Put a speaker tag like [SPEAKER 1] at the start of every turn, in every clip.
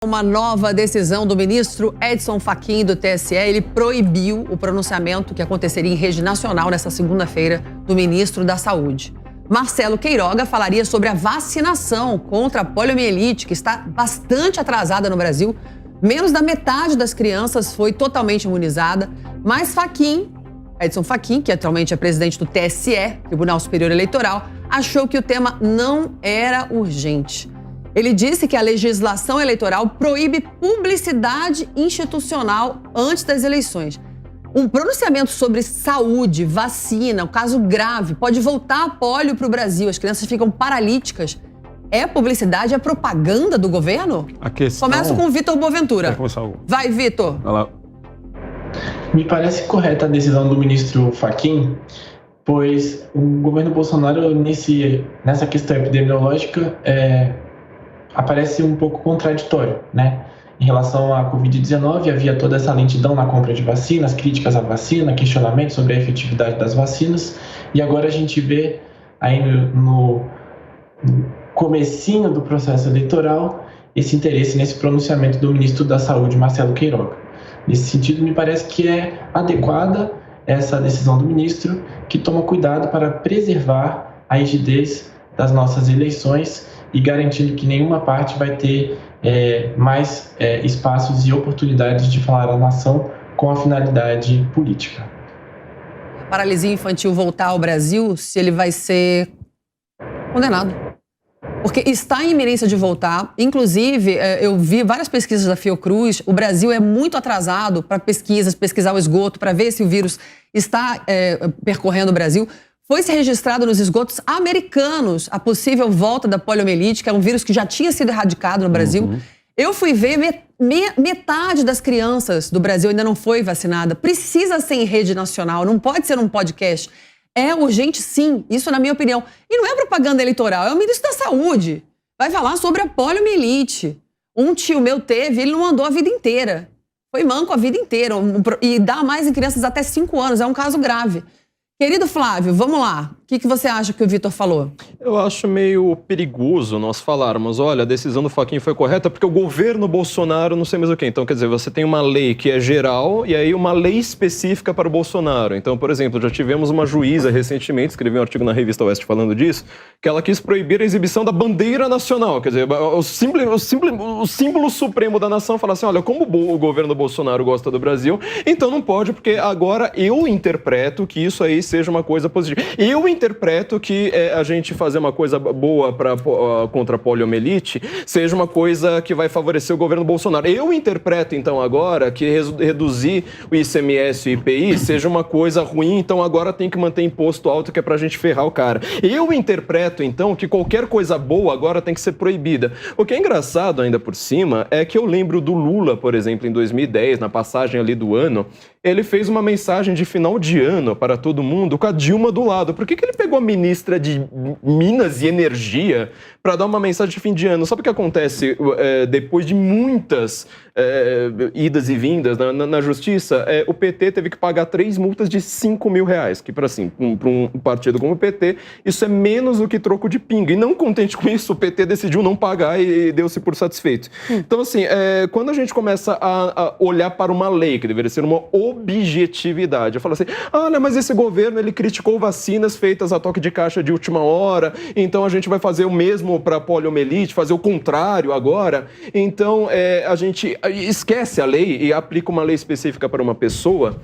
[SPEAKER 1] Uma nova decisão do ministro Edson Fachin do TSE, ele proibiu o pronunciamento que aconteceria em rede nacional nesta segunda-feira do ministro da Saúde. Marcelo Queiroga falaria sobre a vacinação contra a poliomielite, que está bastante atrasada no Brasil. Menos da metade das crianças foi totalmente imunizada, mas Edson Fachin, que atualmente é presidente do TSE, Tribunal Superior Eleitoral, achou que o tema não era urgente. Ele disse que a legislação eleitoral proíbe publicidade institucional antes das eleições. Um pronunciamento sobre saúde, vacina, um caso grave, pode voltar a pólio para o Brasil. As crianças ficam paralíticas. É publicidade, é propaganda do governo? Começo com o Vitor Boaventura. Vai, Vitor.
[SPEAKER 2] Vai lá.
[SPEAKER 3] Me parece correta a decisão do ministro Fachin, pois o governo Bolsonaro, nessa questão epidemiológica, aparece um pouco contraditório, né? Em relação à Covid-19, havia toda essa lentidão na compra de vacinas, críticas à vacina, questionamentos sobre a efetividade das vacinas, e agora a gente vê aí no comecinho do processo eleitoral esse interesse nesse pronunciamento do ministro da Saúde, Marcelo Queiroga. Nesse sentido, me parece que é adequada essa decisão do ministro, que toma cuidado para preservar a rigidez das nossas eleições e garantindo que nenhuma parte vai ter mais espaços e oportunidades de falar à nação com a finalidade política.
[SPEAKER 1] A paralisia infantil voltar ao Brasil, se ele vai ser condenado. Porque está em iminência de voltar. Inclusive, eu vi várias pesquisas da Fiocruz. O Brasil é muito atrasado para pesquisar o esgoto, para ver se o vírus está percorrendo o Brasil. Foi-se registrado nos esgotos americanos a possível volta da poliomielite, que é um vírus que já tinha sido erradicado no Brasil. Eu fui ver, metade das crianças do Brasil ainda não foi vacinada. Precisa ser em rede nacional, não pode ser num podcast. É urgente, sim, isso na minha opinião. E não é propaganda eleitoral, é o ministro da Saúde. Vai falar sobre a poliomielite. Um tio meu teve, ele não andou a vida inteira. Foi manco a vida inteira. E dá mais em crianças até 5 anos, é um caso grave. Querido Flávio, vamos lá. O que você acha que o Vitor falou?
[SPEAKER 2] Eu acho meio perigoso nós falarmos, olha, a decisão do Fachin foi correta porque o governo Bolsonaro não sei mais o quê. Então, quer dizer, você tem uma lei que é geral e aí uma lei específica para o Bolsonaro. Então, por exemplo, já tivemos uma juíza recentemente, escrevi um artigo na Revista Oeste falando disso, que ela quis proibir a exibição da bandeira nacional. Quer dizer, o símbolo supremo da nação fala assim, olha, como o governo Bolsonaro gosta do Brasil, então não pode, porque agora eu interpreto que isso aí seja uma coisa positiva. Eu interpreto que a gente fazer uma coisa boa contra a poliomielite seja uma coisa que vai favorecer o governo Bolsonaro. Eu interpreto, então, agora que reduzir o ICMS e o IPI seja uma coisa ruim, então agora tem que manter imposto alto, que é pra gente ferrar o cara. Eu interpreto, então, que qualquer coisa boa agora tem que ser proibida. O que é engraçado, ainda por cima, é que eu lembro do Lula, por exemplo, em 2010, na passagem ali do ano, ele fez uma mensagem de final de ano para todo mundo com a Dilma do lado. Por que ele pegou a ministra de Minas e Energia para dar uma mensagem de fim de ano? Sabe o que acontece depois de muitas idas e vindas na justiça? O PT teve que pagar 3 multas de R$5 mil, que para um partido como o PT, isso é menos do que troco de pinga. E não contente com isso, o PT decidiu não pagar e deu-se por satisfeito. Então, assim, quando a gente começa a olhar para uma lei, que deveria ser uma objetividade, eu falo assim, olha, mas esse governo, ele criticou vacinas feitas a toque de caixa de última hora, então a gente vai fazer o mesmo para a poliomielite, fazer o contrário agora. Então, a gente esquece a lei e aplica uma lei específica para uma pessoa,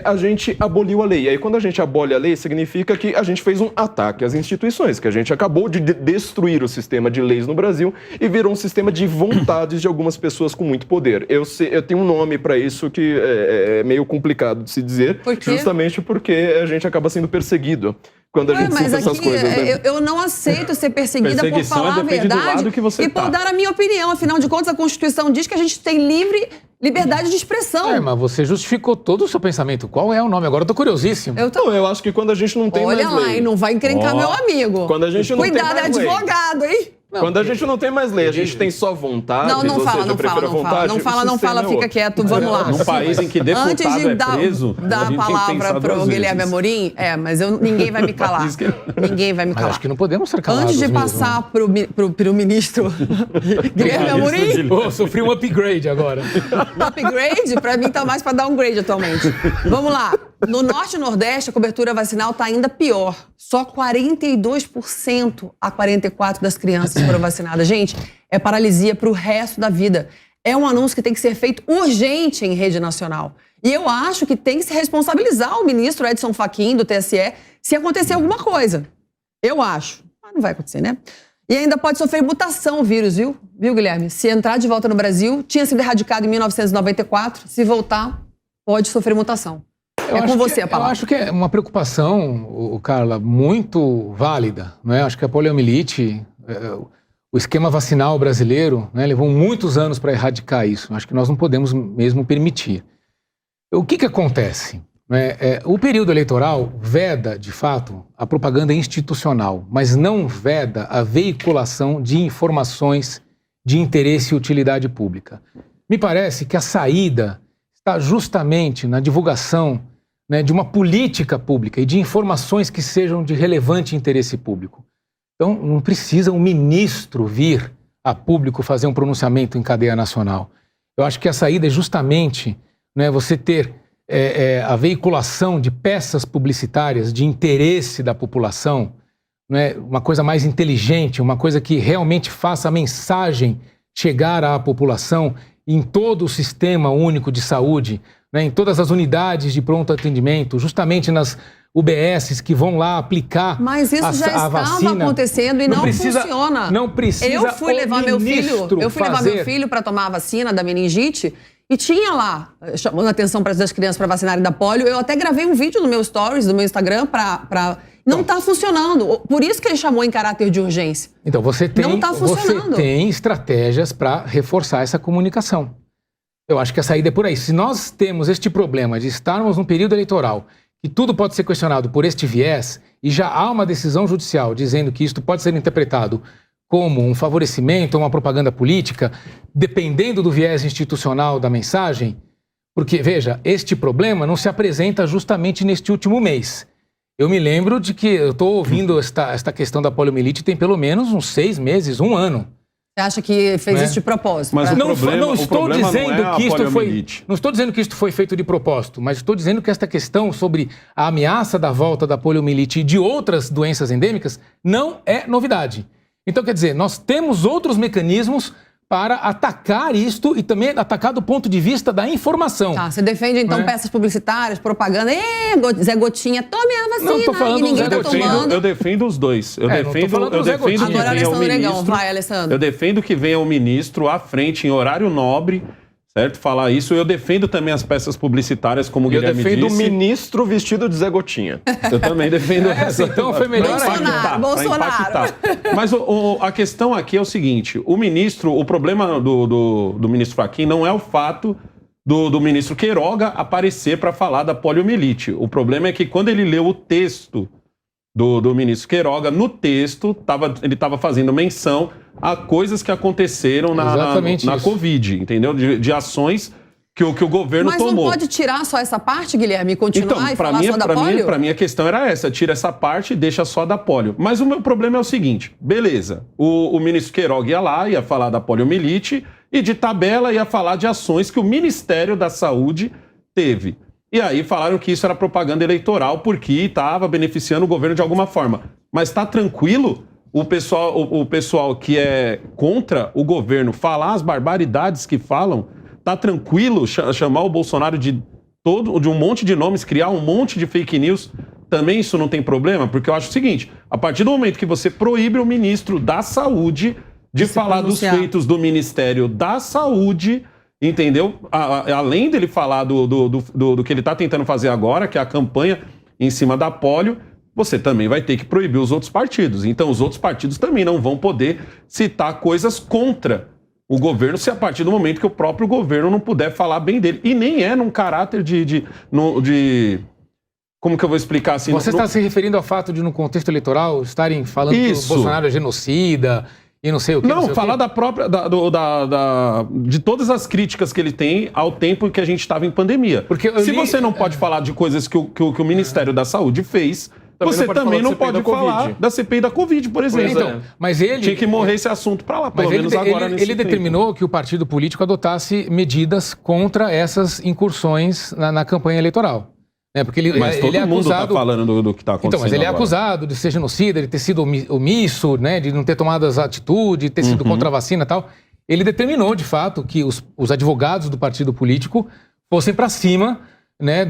[SPEAKER 2] a gente aboliu a lei. E aí, quando a gente abole a lei, significa que a gente fez um ataque às instituições, que a gente acabou de destruir o sistema de leis no Brasil e virou um sistema de vontades de algumas pessoas com muito poder. Eu tenho um nome para isso que é meio complicado de se dizer, justamente porque a gente acaba sendo perseguido quando a gente cita essas coisas. Né?
[SPEAKER 1] Eu não aceito ser perseguida por falar a verdade e por dar a minha opinião. Afinal de contas, a Constituição diz que a gente tem liberdade de expressão.
[SPEAKER 4] Mas você justificou todo o seu pensamento. Qual é o nome? Agora eu tô curiosíssimo.
[SPEAKER 2] Eu acho que quando a gente não tem mais lei...
[SPEAKER 1] Olha lá, e não vai encrencar meu amigo.
[SPEAKER 2] Quando a gente não tem mais
[SPEAKER 1] lei. Cuidado, é advogado, hein?
[SPEAKER 2] Quando a gente não tem mais lei, a gente tem só vontade.
[SPEAKER 1] Não fala, fica quieto, vamos lá.
[SPEAKER 5] Num país em que deputado
[SPEAKER 1] Antes de
[SPEAKER 5] é preso,
[SPEAKER 1] dar a palavra pro Guilherme Amorim, mas ninguém vai me calar. Ninguém vai me calar.
[SPEAKER 4] Acho que não podemos ser calados
[SPEAKER 1] Antes de
[SPEAKER 4] mesmo.
[SPEAKER 1] passar pro ministro Guilherme Amorim...
[SPEAKER 4] Pô, sofri um upgrade agora.
[SPEAKER 1] Upgrade? Pra mim tá mais pra downgrade atualmente. Vamos lá. No Norte e Nordeste, a cobertura vacinal tá ainda pior. Só 42% a 44% das crianças foram vacinadas. Gente, é paralisia pro resto da vida. É um anúncio que tem que ser feito urgente em rede nacional. E eu acho que tem que se responsabilizar o ministro Edson Fachin, do TSE, se acontecer alguma coisa. Eu acho. Mas não vai acontecer, né? E ainda pode sofrer mutação o vírus, viu? Viu, Guilherme? Se entrar de volta no Brasil, tinha sido erradicado em 1994, se voltar, pode sofrer mutação. É com você a palavra.
[SPEAKER 4] Eu acho que é uma preocupação, Carla, muito válida, não é? Acho que a poliomielite, o esquema vacinal brasileiro, né, levou muitos anos para erradicar isso. Acho que nós não podemos mesmo permitir. O que acontece? O período eleitoral veda, de fato, a propaganda institucional, mas não veda a veiculação de informações de interesse e utilidade pública. Me parece que a saída está justamente na divulgação, né, de uma política pública e de informações que sejam de relevante interesse público. Então, não precisa um ministro vir a público fazer um pronunciamento em cadeia nacional. Eu acho que a saída é justamente, né, você ter a veiculação de peças publicitárias de interesse da população, né, uma coisa mais inteligente, uma coisa que realmente faça a mensagem chegar à população em todo o sistema único de saúde, né, em todas as unidades de pronto atendimento, justamente nas UBSs que vão lá aplicar a vacina.
[SPEAKER 1] Mas isso já estava acontecendo e não funciona.
[SPEAKER 4] Não precisa.
[SPEAKER 1] Eu fui levar meu filho para tomar a vacina da meningite e tinha lá, chamando a atenção para as crianças para vacinarem da polio. Eu até gravei um vídeo no meu stories, no meu Instagram, não está funcionando. Por isso que ele chamou em caráter de urgência.
[SPEAKER 4] Então, você
[SPEAKER 1] funcionando.
[SPEAKER 4] tem estratégias para reforçar essa comunicação. Eu acho que a saída é por aí. Se nós temos este problema de estarmos num período eleitoral e tudo pode ser questionado por este viés, e já há uma decisão judicial dizendo que isto pode ser interpretado como um favorecimento, uma propaganda política, dependendo do viés institucional da mensagem, porque, veja, este problema não se apresenta justamente neste último mês. Eu me lembro de que eu estou ouvindo esta questão da poliomielite tem pelo menos uns 6 meses, 1 ano.
[SPEAKER 1] Você acha que fez isso de propósito?
[SPEAKER 5] Mas
[SPEAKER 4] não estou dizendo que isto foi feito de propósito, mas estou dizendo que esta questão sobre a ameaça da volta da poliomielite e de outras doenças endêmicas não é novidade. Então, quer dizer, nós temos outros mecanismos para atacar isto e também atacar do ponto de vista da informação.
[SPEAKER 1] Tá, você defende, então, peças publicitárias, propaganda. Zé Gotinha, tome a vacina.
[SPEAKER 4] Não, tô falando
[SPEAKER 1] e ninguém tá tomando.
[SPEAKER 5] Eu defendo os dois. Eu defendo que venha o ministro.
[SPEAKER 1] Vai, Alessandro.
[SPEAKER 5] Eu defendo que venha o ministro à frente em horário nobre, certo? Falar isso. Eu defendo também as peças publicitárias, como o Guilherme disse.
[SPEAKER 2] Eu defendo o ministro vestido de Zé Gotinha.
[SPEAKER 5] Eu também defendo essa.
[SPEAKER 4] Então foi melhor
[SPEAKER 1] Bolsonaro.
[SPEAKER 5] Mas a questão aqui é o seguinte: o problema do ministro Fachin não é o fato do ministro Queiroga aparecer para falar da poliomielite. O problema é que quando ele leu o texto do ministro Queiroga, no texto ele estava fazendo menção a coisas que aconteceram na Covid, entendeu? De ações que o governo tomou.
[SPEAKER 1] Mas não pode tirar só essa parte, Guilherme, e continuar e falar só da polio?
[SPEAKER 5] Para mim a questão era essa, tira essa parte e deixa só da polio. Mas o meu problema é o seguinte, beleza, o ministro Queiroga ia lá, ia falar da poliomielite e de tabela ia falar de ações que o Ministério da Saúde teve. E aí falaram que isso era propaganda eleitoral porque estava beneficiando o governo de alguma forma. Mas está tranquilo o pessoal que é contra o governo falar as barbaridades que falam? Tá tranquilo chamar o Bolsonaro de um monte de nomes, criar um monte de fake news? Também isso não tem problema? Porque eu acho o seguinte, a partir do momento que você proíbe o ministro da Saúde de falar dos feitos do Ministério da Saúde, entendeu? Além dele falar do que ele está tentando fazer agora, que é a campanha em cima da polio, você também vai ter que proibir os outros partidos. Então os outros partidos também não vão poder citar coisas contra o governo, se a partir do momento que o próprio governo não puder falar bem dele. E nem é num caráter de como que eu vou explicar assim?
[SPEAKER 4] Você está se referindo ao fato de, no contexto eleitoral, estarem falando que o Bolsonaro é genocida e não sei o que.
[SPEAKER 5] Não,
[SPEAKER 4] sei o
[SPEAKER 5] falar
[SPEAKER 4] quê.
[SPEAKER 5] da própria. De todas as críticas que ele tem ao tempo em que a gente estava em pandemia.
[SPEAKER 4] Porque eu
[SPEAKER 5] Se
[SPEAKER 4] li-
[SPEAKER 5] você não pode falar de coisas que o Ministério da Saúde fez, você também não pode falar da CPI da Covid, por exemplo.
[SPEAKER 4] Então, mas ele...
[SPEAKER 5] Tinha que morrer esse assunto para lá, pelo
[SPEAKER 4] Mas
[SPEAKER 5] menos agora nesse
[SPEAKER 4] ele
[SPEAKER 5] tempo.
[SPEAKER 4] determinou que o partido político adotasse medidas contra essas incursões na campanha eleitoral. Né? Porque
[SPEAKER 5] Mas todo
[SPEAKER 4] ele é
[SPEAKER 5] mundo
[SPEAKER 4] acusado...
[SPEAKER 5] está falando do que está acontecendo
[SPEAKER 4] Então, mas ele é
[SPEAKER 5] agora.
[SPEAKER 4] acusado de ser genocida, de ter sido omisso, né, de não ter tomado as atitudes, de ter sido contra a vacina e tal. Ele determinou, de fato, que os advogados do partido político fossem para cima, né,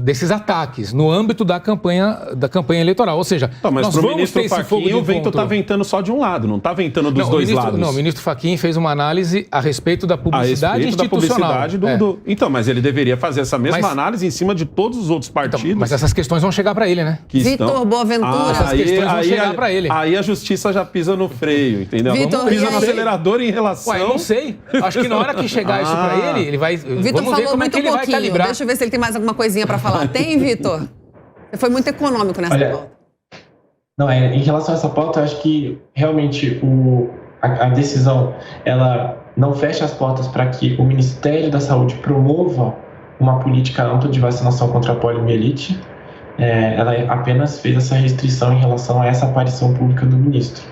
[SPEAKER 4] desses ataques no âmbito da campanha eleitoral. Ou seja,
[SPEAKER 5] Tá, mas
[SPEAKER 4] nós
[SPEAKER 5] pro
[SPEAKER 4] vamos
[SPEAKER 5] ministro
[SPEAKER 4] ter esse fogo
[SPEAKER 5] Fachin,
[SPEAKER 4] de
[SPEAKER 5] o vento
[SPEAKER 4] encontro.
[SPEAKER 5] está ventando só de um lado, não está ventando dos dois lados.
[SPEAKER 4] Não, o ministro Fachin fez uma análise a respeito da
[SPEAKER 5] A
[SPEAKER 4] publicidade
[SPEAKER 5] respeito da
[SPEAKER 4] institucional.
[SPEAKER 5] publicidade Então, mas ele deveria fazer essa mesma
[SPEAKER 4] Mas-
[SPEAKER 5] análise em cima de todos os outros partidos.
[SPEAKER 4] Então, mas essas questões vão chegar para ele, né?
[SPEAKER 5] que
[SPEAKER 1] Vitor Boaventura.
[SPEAKER 4] Essas questões vão chegar pra ele.
[SPEAKER 5] Aí a justiça já pisa no freio, entendeu?
[SPEAKER 1] Vitor,
[SPEAKER 5] Pisa
[SPEAKER 1] e
[SPEAKER 5] no
[SPEAKER 1] aí?
[SPEAKER 5] acelerador em relação...
[SPEAKER 4] Ué, eu não sei. Acho que na hora que chegar isso pra ele vai...
[SPEAKER 1] Vitor
[SPEAKER 4] vamos ver
[SPEAKER 1] falou
[SPEAKER 4] como é
[SPEAKER 1] muito
[SPEAKER 4] que ele vai
[SPEAKER 1] pouquinho.
[SPEAKER 4] calibrar.
[SPEAKER 1] Deixa eu ver se ele tem mais alguma coisinha pra falar. Tem, Vitor? Você foi muito econômico nessa
[SPEAKER 3] Olha,
[SPEAKER 1] pauta.
[SPEAKER 3] Não, em relação a essa pauta, eu acho que realmente a decisão ela não fecha as portas para que o Ministério da Saúde promova uma política ampla de vacinação contra a poliomielite. Ela apenas fez essa restrição em relação a essa aparição pública do ministro.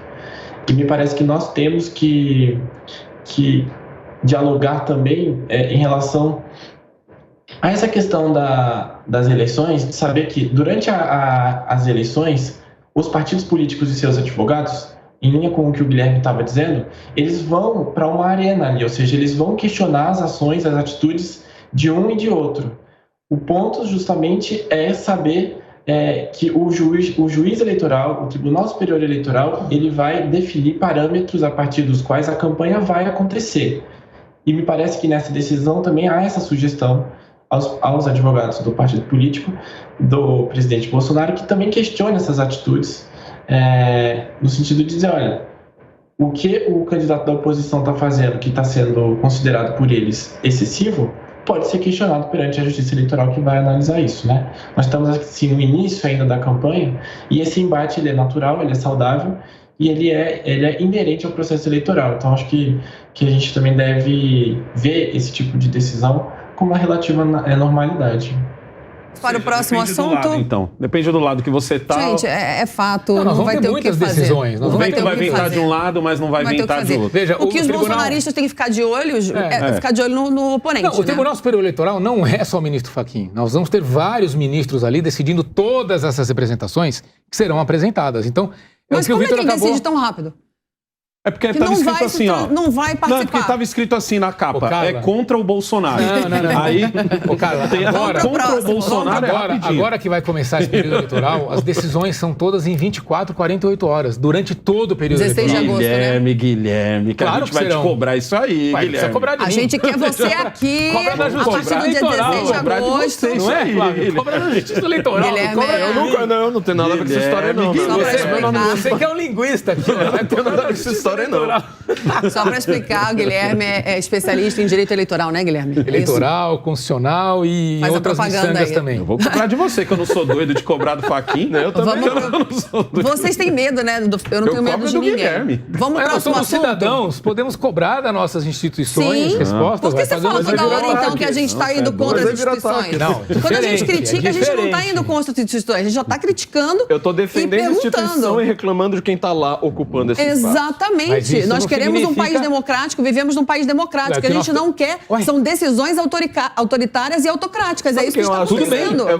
[SPEAKER 3] E me parece que nós temos que dialogar também em relação a essa questão das eleições, de saber que durante as eleições, os partidos políticos e seus advogados, em linha com o que o Guilherme estava dizendo, eles vão para uma arena ali, ou seja, eles vão questionar as ações, as atitudes de um e de outro. O ponto justamente é saber que o juiz eleitoral, o Tribunal Superior Eleitoral, ele vai definir parâmetros a partir dos quais a campanha vai acontecer. E me parece que nessa decisão também há essa sugestão aos advogados do partido político, do presidente Bolsonaro, que também questiona essas atitudes, no sentido de dizer, olha, o que o candidato da oposição está fazendo, que está sendo considerado por eles excessivo, pode ser questionado perante a Justiça Eleitoral, que vai analisar isso, né? Nós estamos, assim, no início ainda da campanha, e esse embate ele é natural, ele é saudável, e ele é inerente ao processo eleitoral. Então, acho que a gente também deve ver esse tipo de decisão com uma relativa normalidade.
[SPEAKER 1] Para o próximo
[SPEAKER 5] Depende do
[SPEAKER 1] assunto.
[SPEAKER 5] lado, então. Depende do lado que você está.
[SPEAKER 1] Gente, é fato,
[SPEAKER 4] Não, nós
[SPEAKER 1] não
[SPEAKER 4] vamos
[SPEAKER 1] vai
[SPEAKER 4] ter
[SPEAKER 1] ter o que
[SPEAKER 4] muitas
[SPEAKER 1] fazer.
[SPEAKER 4] decisões, nós
[SPEAKER 5] O
[SPEAKER 4] vamos
[SPEAKER 5] vento
[SPEAKER 1] ter
[SPEAKER 5] vai
[SPEAKER 1] o que
[SPEAKER 5] ventar
[SPEAKER 1] fazer.
[SPEAKER 5] de um lado, mas não vai
[SPEAKER 1] Vai ter o que
[SPEAKER 5] ventar de
[SPEAKER 1] fazer.
[SPEAKER 5] outro.
[SPEAKER 4] Veja,
[SPEAKER 1] O que
[SPEAKER 4] o
[SPEAKER 1] os
[SPEAKER 4] tribunal-
[SPEAKER 1] bolsonaristas têm que ficar de olho é ficar de olho no oponente.
[SPEAKER 4] Não, o
[SPEAKER 1] né?
[SPEAKER 4] Tribunal Superior Eleitoral não é só o ministro Fachin. Nós vamos ter vários ministros ali decidindo todas essas representações que serão apresentadas. Então,
[SPEAKER 1] Mas
[SPEAKER 4] o que o
[SPEAKER 1] como é que
[SPEAKER 4] Vitor
[SPEAKER 1] ele
[SPEAKER 4] acabou...
[SPEAKER 1] decide tão rápido?
[SPEAKER 5] É porque
[SPEAKER 1] Que
[SPEAKER 5] estava
[SPEAKER 1] não
[SPEAKER 5] escrito
[SPEAKER 1] vai,
[SPEAKER 5] assim, ó.
[SPEAKER 1] não vai
[SPEAKER 5] Não, é porque
[SPEAKER 1] participar.
[SPEAKER 5] estava escrito assim na capa.
[SPEAKER 4] Ô, Carla.
[SPEAKER 5] É contra o Bolsonaro.
[SPEAKER 4] Não.
[SPEAKER 5] Aí,
[SPEAKER 4] Ô, Carla,
[SPEAKER 5] tem
[SPEAKER 4] agora-
[SPEAKER 5] contra o
[SPEAKER 1] Próximo,
[SPEAKER 5] Bolsonaro é rapidinho.
[SPEAKER 4] Agora que vai começar esse período eleitoral, as decisões são todas em 24, 48 horas, durante todo o período
[SPEAKER 1] 16 de
[SPEAKER 4] eleitoral.
[SPEAKER 1] agosto.
[SPEAKER 5] Guilherme, que
[SPEAKER 4] Claro
[SPEAKER 5] a gente
[SPEAKER 4] que
[SPEAKER 5] vai te
[SPEAKER 4] serão.
[SPEAKER 5] cobrar isso aí,
[SPEAKER 4] Vai,
[SPEAKER 5] Guilherme.
[SPEAKER 4] precisa cobrar de
[SPEAKER 1] A
[SPEAKER 4] mim.
[SPEAKER 1] gente quer você aqui
[SPEAKER 4] Cobra da
[SPEAKER 1] a
[SPEAKER 4] justiça
[SPEAKER 1] partir do dia
[SPEAKER 4] eleitoral.
[SPEAKER 1] 16 de
[SPEAKER 5] Cobrar de
[SPEAKER 1] agosto.
[SPEAKER 5] você,
[SPEAKER 4] Não é,
[SPEAKER 5] isso aí,
[SPEAKER 4] Flávio?
[SPEAKER 5] Guilherme.
[SPEAKER 4] Cobra da justiça eleitoral.
[SPEAKER 1] Guilherme,
[SPEAKER 4] cobra de
[SPEAKER 1] eu
[SPEAKER 4] mim.
[SPEAKER 2] Não tem nada a ver com essa história, não.
[SPEAKER 5] Guilherme,
[SPEAKER 1] Só pra
[SPEAKER 2] Não.
[SPEAKER 1] explicar.
[SPEAKER 4] Você que é um linguista aqui, né? Vai
[SPEAKER 2] Tem nada a ver com essa história, não.
[SPEAKER 1] Só para explicar, o Guilherme é especialista em direito eleitoral, né, Guilherme? É isso?
[SPEAKER 4] Eleitoral, constitucional e
[SPEAKER 1] Faz a
[SPEAKER 4] outras
[SPEAKER 1] propaganda
[SPEAKER 4] miçangas
[SPEAKER 1] aí.
[SPEAKER 4] também.
[SPEAKER 5] Eu vou cobrar de você, que eu não sou doido de cobrar do Fachin. Eu também
[SPEAKER 1] Vamos
[SPEAKER 5] eu não sou doido.
[SPEAKER 1] Vocês têm medo, né? Eu não
[SPEAKER 5] Eu
[SPEAKER 1] tenho medo
[SPEAKER 5] cobro
[SPEAKER 1] de
[SPEAKER 5] do
[SPEAKER 1] ninguém.
[SPEAKER 5] Guilherme.
[SPEAKER 1] Vamos
[SPEAKER 4] Mas
[SPEAKER 1] para o
[SPEAKER 4] nós
[SPEAKER 1] próximo
[SPEAKER 4] somos
[SPEAKER 1] assunto.
[SPEAKER 4] cidadãos, podemos cobrar das nossas instituições
[SPEAKER 1] Sim.
[SPEAKER 4] respostas.
[SPEAKER 1] Por que
[SPEAKER 4] vai
[SPEAKER 1] você
[SPEAKER 4] fazer
[SPEAKER 1] fala
[SPEAKER 4] uma
[SPEAKER 1] toda hora,
[SPEAKER 4] vira-ataque.
[SPEAKER 1] então, que a gente está indo
[SPEAKER 5] Não,
[SPEAKER 1] contra as
[SPEAKER 2] vai virar
[SPEAKER 1] instituições?
[SPEAKER 2] ataque.
[SPEAKER 4] Não,
[SPEAKER 1] Quando a gente
[SPEAKER 4] diferente,
[SPEAKER 1] critica,
[SPEAKER 4] é
[SPEAKER 1] a gente não está
[SPEAKER 4] diferente.
[SPEAKER 1] indo contra as instituições, a gente já está criticando
[SPEAKER 2] Eu tô defendendo
[SPEAKER 1] e
[SPEAKER 2] a instituição
[SPEAKER 1] perguntando.
[SPEAKER 2] e reclamando de quem tá lá ocupando esse espaço.
[SPEAKER 4] Mas
[SPEAKER 1] Exatamente.
[SPEAKER 4] isso
[SPEAKER 1] Nós
[SPEAKER 4] não
[SPEAKER 1] queremos um
[SPEAKER 4] significa-
[SPEAKER 1] país democrático, vivemos num país democrático.
[SPEAKER 4] É,
[SPEAKER 1] O que a
[SPEAKER 4] que
[SPEAKER 1] gente
[SPEAKER 4] nós-
[SPEAKER 1] não quer
[SPEAKER 4] Ué.
[SPEAKER 1] são decisões autoritárias e autocráticas. É isso que
[SPEAKER 2] que eu
[SPEAKER 1] está
[SPEAKER 2] acho?
[SPEAKER 1] acontecendo.
[SPEAKER 2] Tudo bem.